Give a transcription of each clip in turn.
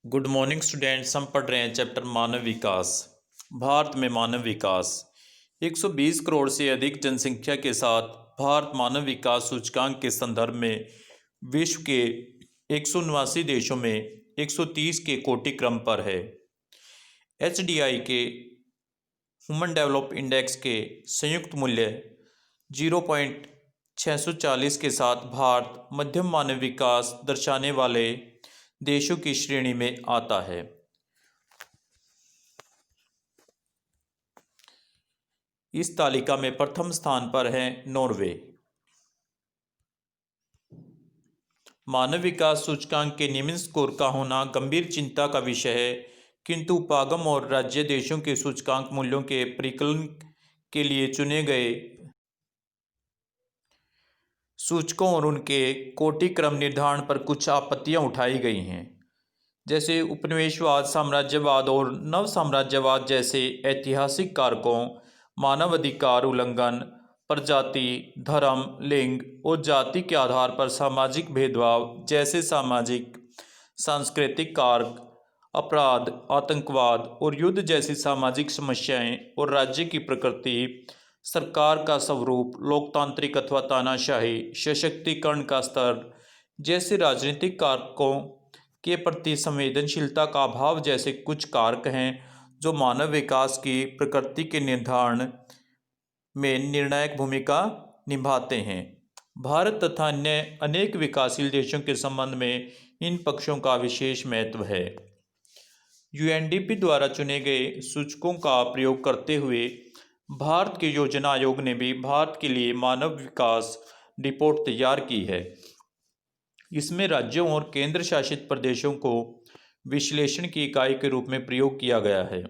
Good morning students. हम पढ़ रहे हैं चैप्टर मानव विकास। भारत में मानव विकास 120 करोड़ से अधिक जनसंख्या के साथ भारत मानव विकास सूचकांक के संदर्भ में विश्व के 179 देशों में 130 के कोटि क्रम पर है। HDI के ह्यूमन डेवलप इंडेक्स के संयुक्त मूल्य 0.640 के साथ भारत मध्यम मानव विकास दर्शाने वाले देशों की श्रेणी में आता है। इस तालिका में प्रथम स्थान पर है नॉर्वे। मानव विकास सूचकांक के निम्न स्कोर का होना गंभीर चिंता का विषय है, किंतु उपागम और राज्य देशों के सूचकांक मूल्यों के परिकलन के लिए चुने गए सूचकों और उनके कोटि क्रम निर्धारण पर कुछ आपत्तियां उठाई गई हैं, जैसे उपनिवेशवाद, साम्राज्यवाद और नव साम्राज्यवाद जैसे ऐतिहासिक कारकों, मानवाधिकार उल्लंघन, प्रजाति, धर्म, लिंग और जाति के आधार पर सामाजिक भेदभाव जैसे सामाजिक सांस्कृतिक कारक, अपराध, आतंकवाद और युद्ध जैसी सामाजिक समस्याएं और राज्य की प्रकृति, सरकार का स्वरूप, लोकतांत्रिक अथवा तानाशाही, सशक्तिकरण का स्तर जैसे राजनीतिक कारकों के प्रति संवेदनशीलता का अभाव जैसे कुछ कारक हैं जो मानव विकास की प्रकृति के निर्धारण में निर्णायक भूमिका निभाते हैं। भारत तथा अन्य अनेक विकासशील देशों के संबंध में इन पक्षों का विशेष महत्व है। UNDP द्वारा चुने गए सूचकों का प्रयोग करते हुए भारत के योजना आयोग ने भी भारत के लिए मानव विकास रिपोर्ट तैयार की है। इसमें राज्यों और केंद्र शासित प्रदेशों को विश्लेषण की इकाई के रूप में प्रयोग किया गया है।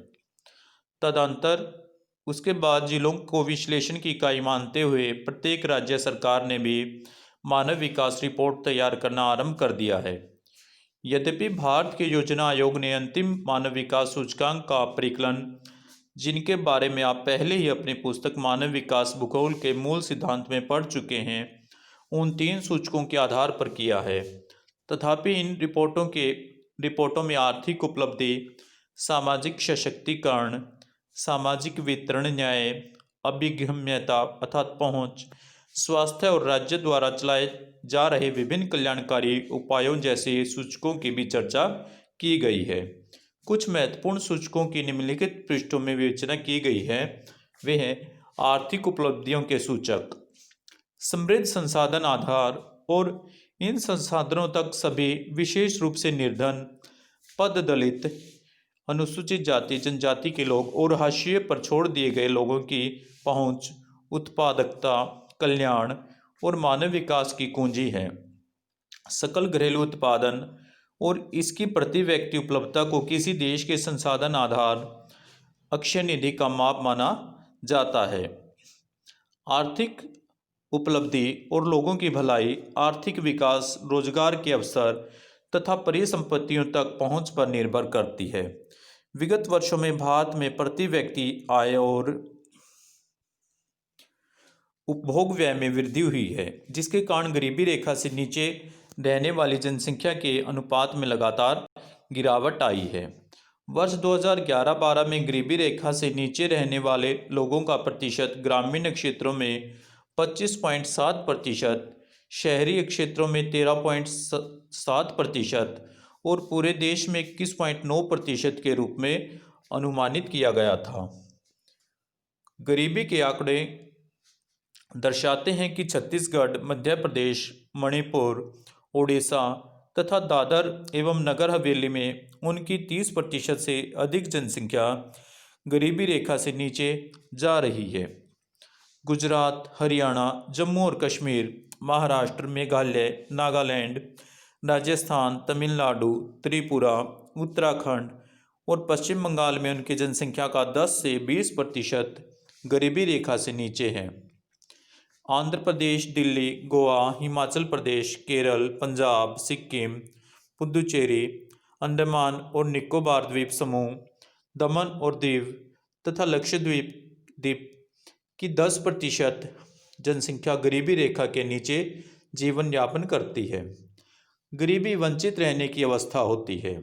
तदंतर उसके बाद जिलों को विश्लेषण की इकाई मानते हुए प्रत्येक राज्य सरकार ने भी मानव विकास रिपोर्ट तैयार करना आरंभ कर दिया है। यद्यपि भारत के योजना आयोग ने अंतिम मानव विकास सूचकांक का परिकलन, जिनके बारे में आप पहले ही अपनी पुस्तक मानव विकास भूगोल के मूल सिद्धांत में पढ़ चुके हैं, उन 3 सूचकों के आधार पर किया है। तथापि इन रिपोर्टों में आर्थिक उपलब्धि, सामाजिक सशक्तिकरण, सामाजिक वितरण न्याय, अभिगम्यता अर्थात पहुंच, स्वास्थ्य और राज्य द्वारा चलाए जा रहे विभिन्न कल्याणकारी उपायों जैसे सूचकों की भी चर्चा की गई है। कुछ महत्वपूर्ण सूचकों की निम्नलिखित पृष्ठों में विवेचना की गई है। वे हैं आर्थिक उपलब्धियों के सूचक, समृद्ध संसाधन आधार और इन संसाधनों तक सभी, विशेष रूप से निर्धन, पद दलित, अनुसूचित जाति जनजाति के लोग और हाशिए पर छोड़ दिए गए लोगों की पहुंच, उत्पादकता, कल्याण और मानव विकास की कुंजी है। सकल घरेलू उत्पादन और इसकी प्रति व्यक्ति उपलब्धता को किसी देश के संसाधन आधार अक्षय निधि का माप माना जाता है। आर्थिक उपलब्धि और लोगों की भलाई, आर्थिक विकास, रोजगार के अवसर तथा परिसंपत्तियों तक पहुंच पर निर्भर करती है। विगत वर्षों में भारत में प्रति व्यक्ति आय और उपभोग व्यय में वृद्धि हुई है, जिसके कारण गरीबी रेखा से नीचे रहने वाली जनसंख्या के अनुपात में लगातार गिरावट आई है। वर्ष 2011-12 में गरीबी रेखा से नीचे रहने वाले लोगों का प्रतिशत ग्रामीण क्षेत्रों में 25.7%, शहरी क्षेत्रों में 13.7% और पूरे देश में 21.9% के रूप में अनुमानित किया गया था। गरीबी के आंकड़े दर्शाते हैं कि छत्तीसगढ़, मध्य प्रदेश, मणिपुर, ओडिशा तथा दादर एवं नगर हवेली में उनकी 30% से अधिक जनसंख्या गरीबी रेखा से नीचे जा रही है। गुजरात, हरियाणा, जम्मू और कश्मीर, महाराष्ट्र, मेघालय, नागालैंड, राजस्थान, तमिलनाडु, त्रिपुरा, उत्तराखंड और पश्चिम बंगाल में उनकी जनसंख्या का 10 से 20% गरीबी रेखा से नीचे है। आंध्र प्रदेश, दिल्ली, गोवा, हिमाचल प्रदेश, केरल, पंजाब, सिक्किम, पुडुचेरी, अंडमान और निकोबार द्वीप समूह, दमन और दीव तथा लक्षद्वीप की 10% जनसंख्या गरीबी रेखा के नीचे जीवन यापन करती है। गरीबी वंचित रहने की अवस्था होती है।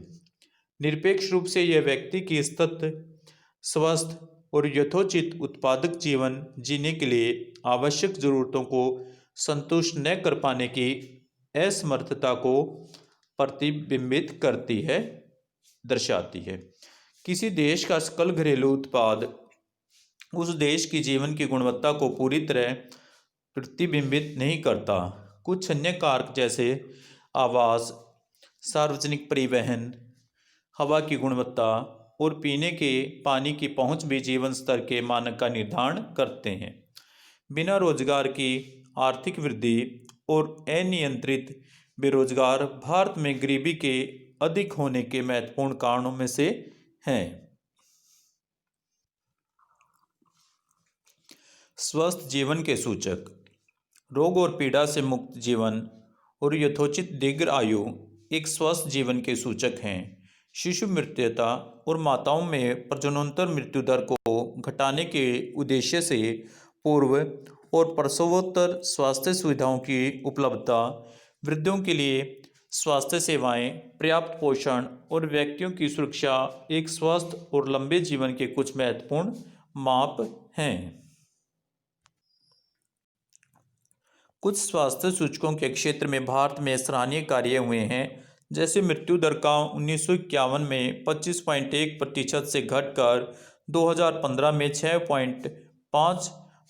निरपेक्ष रूप से यह व्यक्ति की स्थिति, स्वस्थ और यथोचित उत्पादक जीवन जीने के लिए आवश्यक जरूरतों को संतुष्ट न कर पाने की असमर्थता को प्रतिबिंबित करती है, दर्शाती है। किसी देश का सकल घरेलू उत्पाद उस देश की जीवन की गुणवत्ता को पूरी तरह प्रतिबिंबित नहीं करता। कुछ अन्य कारक जैसे आवास, सार्वजनिक परिवहन, हवा की गुणवत्ता और पीने के पानी की पहुंच भी जीवन स्तर के मानक का निर्धारण करते हैं। बिना रोजगार की आर्थिक वृद्धि और अनियंत्रित बेरोजगार भारत में गरीबी के अधिक होने के महत्वपूर्ण कारणों में से हैं। स्वस्थ जीवन के सूचक, रोग और पीड़ा से मुक्त जीवन और यथोचित दीर्घ आयु एक स्वस्थ जीवन के सूचक हैं। शिशु मृत्युता और माताओं में प्रजननोत्तर मृत्यु दर को घटाने के उद्देश्य से पूर्व और प्रसवोत्तर स्वास्थ्य सुविधाओं की उपलब्धता, वृद्धों के लिए स्वास्थ्य सेवाएं, पर्याप्त पोषण और व्यक्तियों की सुरक्षा एक स्वस्थ और लंबे जीवन के कुछ महत्वपूर्ण माप हैं। कुछ स्वास्थ्य सूचकों के क्षेत्र में भारत में सराहनीय कार्य हुए हैं, जैसे मृत्यु दर का 1951 में 25.1% से घटकर 2015 में 6.5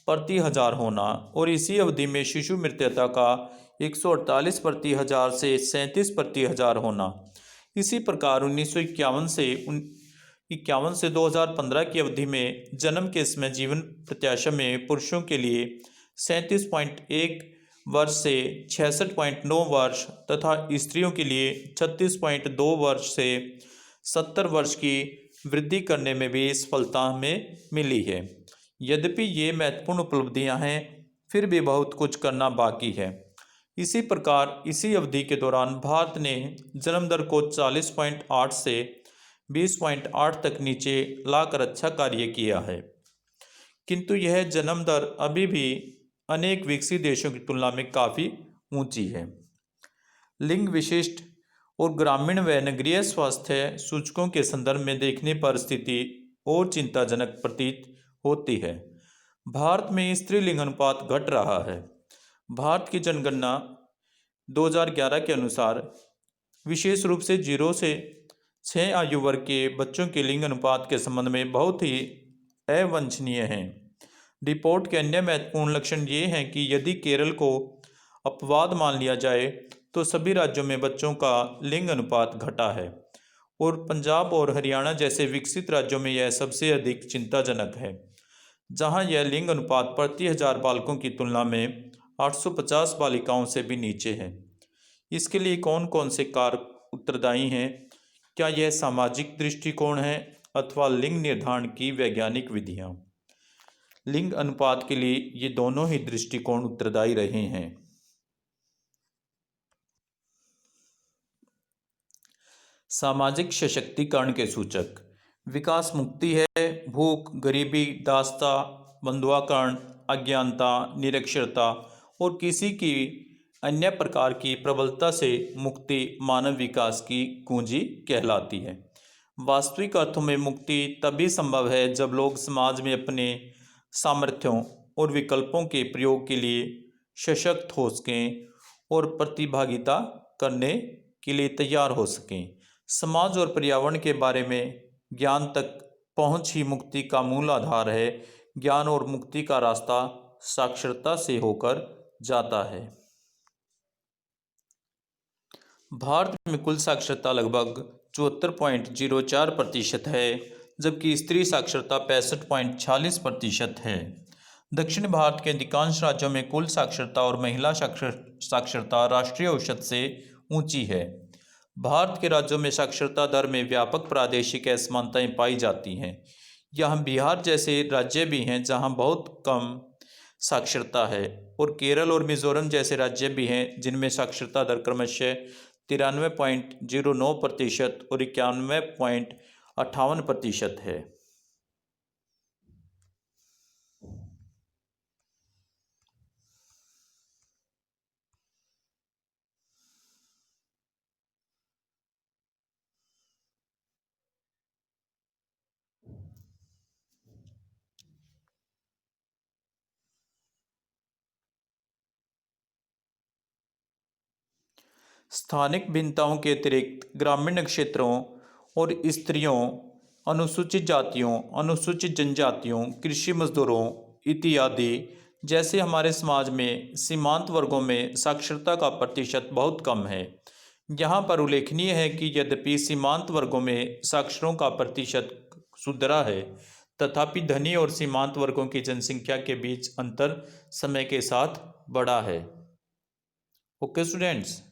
प्रति हजार होना और इसी अवधि में शिशु मृत्युता का 148 प्रति हजार से 37 प्रति हजार होना। इसी प्रकार 1951 से 2015 की अवधि में जन्म के समय जीवन प्रत्याशा में पुरुषों के लिए 37.1 वर्ष से 66.9 वर्ष तथा स्त्रियों के लिए 36.2 वर्ष से 70 वर्ष की वृद्धि करने में भी सफलता हमें मिली है। यद्यपि ये महत्वपूर्ण उपलब्धियां हैं, फिर भी बहुत कुछ करना बाकी है। इसी प्रकार इसी अवधि के दौरान भारत ने जन्म दर को 40.8 से 20.8 तक नीचे लाकर अच्छा कार्य किया है, किंतु यह जन्म दर अभी भी अनेक विकसित देशों की तुलना में काफ़ी ऊंची है। लिंग विशिष्ट और ग्रामीण व नगरीय स्वास्थ्य सूचकों के संदर्भ में देखने पर स्थिति और चिंताजनक प्रतीत होती है। भारत में स्त्री लिंग अनुपात घट रहा है। भारत की जनगणना 2011 के अनुसार विशेष रूप से 0 से 6 आयु वर्ग के बच्चों के लिंग अनुपात के संबंध में बहुत ही अवांछनीय हैं। रिपोर्ट के अन्य महत्वपूर्ण लक्षण ये हैं कि यदि केरल को अपवाद मान लिया जाए तो सभी राज्यों में बच्चों का लिंग अनुपात घटा है और पंजाब और हरियाणा जैसे विकसित राज्यों में यह सबसे अधिक चिंताजनक है, जहां यह लिंग अनुपात प्रति हजार बालकों की तुलना में 850 बालिकाओं से भी नीचे है। इसके लिए कौन कौन से कारक उत्तरदायी हैं? क्या यह सामाजिक दृष्टिकोण है अथवा लिंग निर्धारण की वैज्ञानिक विधियां? लिंग अनुपात के लिए ये दोनों ही दृष्टिकोण उत्तरदायी रहे हैं। सामाजिक सशक्तिकरण के सूचक, विकास मुक्ति है, भूख, गरीबी, दासता, बंधुआकरण, अज्ञानता, निरक्षरता और किसी की अन्य प्रकार की प्रबलता से मुक्ति मानव विकास की कुंजी कहलाती है। वास्तविक अर्थों में मुक्ति तभी संभव है जब लोग समाज में अपने सामर्थ्यों और विकल्पों के प्रयोग के लिए सशक्त हो सकें और प्रतिभागिता करने के लिए तैयार हो सकें। समाज और पर्यावरण के बारे में ज्ञान तक पहुंच ही मुक्ति का मूल आधार है। ज्ञान और मुक्ति का रास्ता साक्षरता से होकर जाता है। भारत में कुल साक्षरता लगभग 74.04% है, जबकि स्त्री साक्षरता 65.46% है। दक्षिण भारत के अधिकांश राज्यों में कुल साक्षरता और महिला साक्षरता राष्ट्रीय औसत से ऊंची है। भारत के राज्यों में साक्षरता दर में व्यापक प्रादेशिक असमानताएं पाई जाती हैं। यहाँ बिहार जैसे राज्य भी हैं जहाँ बहुत कम साक्षरता है और केरल और मिजोरम जैसे राज्य भी हैं जिनमें साक्षरता दर क्रमशः 93.09% और 91.58% है। स्थानिक भिन्नताओं के अतिरिक्त ग्रामीण क्षेत्रों और स्त्रियों, अनुसूचित जातियों, अनुसूचित जनजातियों, कृषि मजदूरों इत्यादि जैसे हमारे समाज में सीमांत वर्गों में साक्षरता का प्रतिशत बहुत कम है। यहाँ पर उल्लेखनीय है कि यद्यपि सीमांत वर्गों में साक्षरों का प्रतिशत सुधरा है, तथापि धनी और सीमांत वर्गों की जनसंख्या के बीच अंतर समय के साथ बढ़ा है। Okay students.